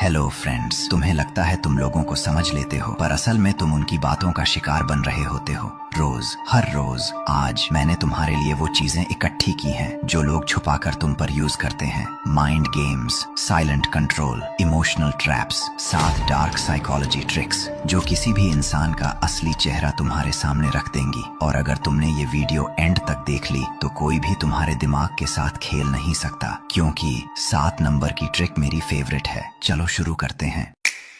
Hello friends, तुम्हें लगता है तुम लोगों को समझ लेते हो, पर असल में तुम उनकी बातों का शिकार बन रहे होते हो। हर रोज आज मैंने तुम्हारे लिए वो चीजें इकट्ठी की हैं जो लोग छुपाकर तुम पर यूज करते हैं। Mind games, silent control, emotional traps, 7 dark psychology tricks जो किसी भी इंसान का असली चेहरा तुम्हारे सामने रख देंगी। और अगर तुमने ये वीडियो एंड तक देख ली तो कोई भी तुम्हारे दिमाग के साथ खेल नहीं सकता, क्योंकि 7 नंबर की ट्रिक मेरी फेवरेट है। चलो शुरू करते हैं।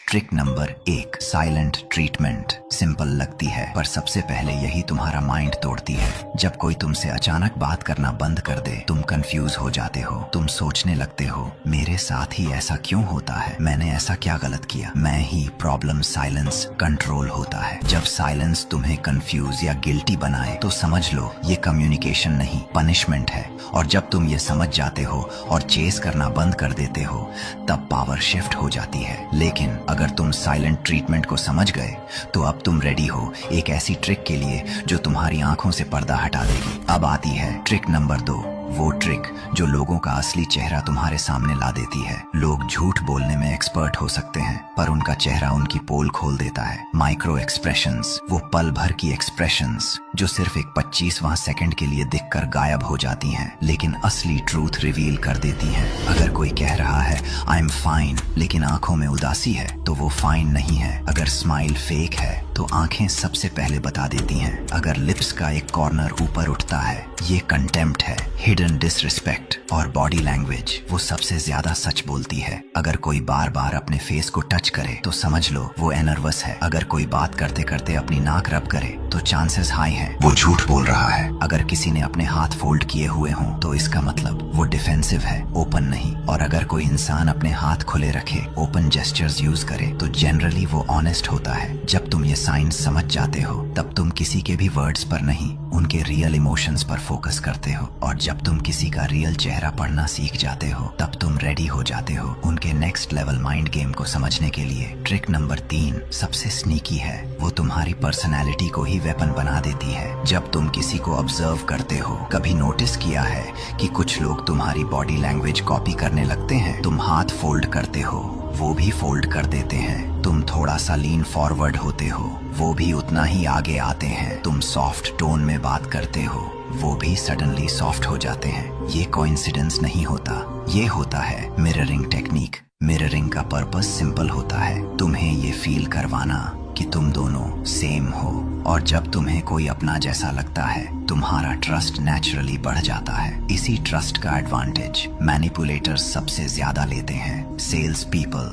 Trick number 1, silent treatment. Simple लगती है, पर सबसे पहले यही तुम्हारा माइंड तोड़ती है। जब कोई तुमसे अचानक बात करना बंद कर दे, तुम कंफ्यूज हो जाते हो। तुम सोचने लगते हो, मेरे साथ ही ऐसा क्यों होता है, मैंने ऐसा क्या गलत किया। मैं ही प्रॉब्लम। साइलेंस कंट्रोल होता है। जब साइलेंस तुम्हें कंफ्यूज या गिल्टी बनाए तो समझ लो ये कम्युनिकेशन नहीं, पनिशमेंट है। और जब तुम ये समझ जाते हो और चेस करना बंद कर देते हो, तब पावर शिफ्ट हो जाती है। लेकिन अगर तुम साइलेंट ट्रीटमेंट को समझ गए तो अब तुम रेडी हो एक ऐसी ट्रिक के लिए जो तुम्हारी आंखों से पर्दा हटा देगी। अब आती है ट्रिक नंबर 2, वो ट्रिक जो लोगों का असली चेहरा तुम्हारे सामने ला देती है। लोग झूठ बोलने में एक्सपर्ट हो सकते हैं, पर उनका चेहरा उनकी पोल खोल देता है। माइक्रो एक्सप्रेशंस, वो पल भर की एक्सप्रेशंस जो सिर्फ एक 25वां सेकंड के लिए दिखकर गायब हो जाती हैं, लेकिन असली ट्रूथ रिवील कर देती हैं। अगर कोई कह रहा है आई एम फाइन, लेकिन आंखों में उदासी है, तो वो फाइन नहीं है। अगर स्माइल फेक है तो आंखें सबसे पहले बता देती हैं। अगर लिप्स का एक कॉर्नर ऊपर उठता है, ये कंटेम्प्ट है, हिडन डिसरिस्पेक्ट। और बॉडी लैंग्वेज, वो सबसे ज्यादा सच बोलती है। अगर कोई बार बार अपने फेस को टच करे तो समझ लो वो नर्वस है। अगर कोई बात करते करते अपनी नाक रब करे तो चांसेस हाई हैं वो झूठ बोल रहा है। अगर किसी ने अपने हाथ फोल्ड किए हुए हों तो इसका मतलब वो डिफेंसिव है, ओपन नहीं। और अगर कोई इंसान अपने हाथ खुले रखे, ओपन जेस्चर्स यूज करे, तो जनरली वो ऑनेस्ट होता है। जब तुम ये साइंस समझ जाते हो तब तुम किसी के भी वर्ड्स पर नहीं, उनके रियल इमोशंस पर फोकस करते हो। और जब तुम किसी का रियल चेहरा पढ़ना सीख जाते हो तब तुम रेडी हो जाते हो उनके नेक्स्ट लेवल माइंड गेम को समझने के लिए। ट्रिक नंबर 3 सबसे स्नीकी है, वो तुम्हारी पर्सनैलिटी को ही वेपन बना देती है। जब तुम किसी को ऑब्जर्व करते हो, कभी नोटिस किया है कि कुछ लोग तुम्हारी बॉडी लैंग्वेज कॉपी करने लगते हैं। तुम हाथ फोल्ड करते हो, वो भी फोल्ड कर देते हैं। तुम थोड़ा सा लीन फॉरवर्ड होते हो, वो भी उतना ही आगे आते हैं। तुम सॉफ्ट टोन में बात करते हो, वो भी सडनली सॉफ्ट हो जाते हैं। ये कोइंसिडेंस नहीं होता, ये होता है मिररिंग टेक्निक। मिररिंग का पर्पस सिंपल होता है, तुम्हें ये फील करवाना कि तुम दोनों सेम हो। और जब तुम्हें कोई अपना जैसा लगता है, तुम्हारा ट्रस्ट नेचुरली बढ़ जाता है। इसी ट्रस्ट का एडवांटेज मैनिपुलेटर्स सबसे ज्यादा लेते हैं। Sales people